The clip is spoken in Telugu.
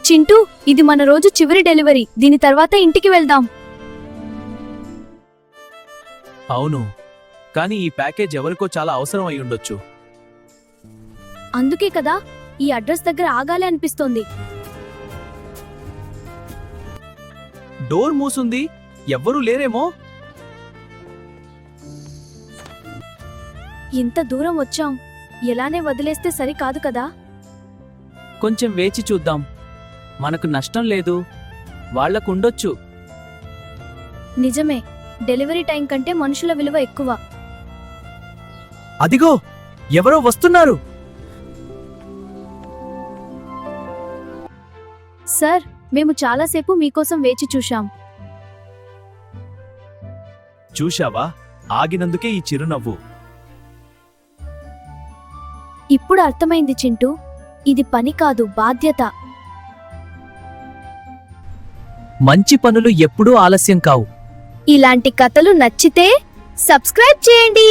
చింటూ, ఇది మన రోజు చివరి డెలివరీ. దీని తర్వాత ఇంటికి వెళ్దాం. అవును, కానీ ఈ ప్యాకేజ్ ఎవరికో చాలా అవసరం అయి ఉండొచ్చు. అందుకే కదా ఈ అడ్రస్ దగ్గర ఆగాలి అనిపిస్తోంది. డోర్ మూసుంది, ఎవ్వరూ లేరేమో. ఇంత దూరం వచ్చాం, ఎలానే వదిలేస్తే సరికాదు కదా. కొంచెం వేచి చూద్దాం. మనకు నష్టం లేదు, వాళ్లకుండొచ్చు. నిజమే, డెలివరీ టైం కంటే మనుషుల విలువ ఎక్కువ. అదిగో, ఎవరో వస్తున్నారు. సార్, మేము చాలాసేపు మీకోసం వేచి చూశాం. చూశావా, ఆగినందుకే ఈ చిరునవ్వు. ఇప్పుడు అర్థమైంది చింటూ, ఇది పని కాదు, బాధ్యత. మంచి పనులు ఎప్పుడూ ఆలస్యం కావు. ఇలాంటి కథలు నచ్చితే సబ్స్క్రైబ్ చేయండి.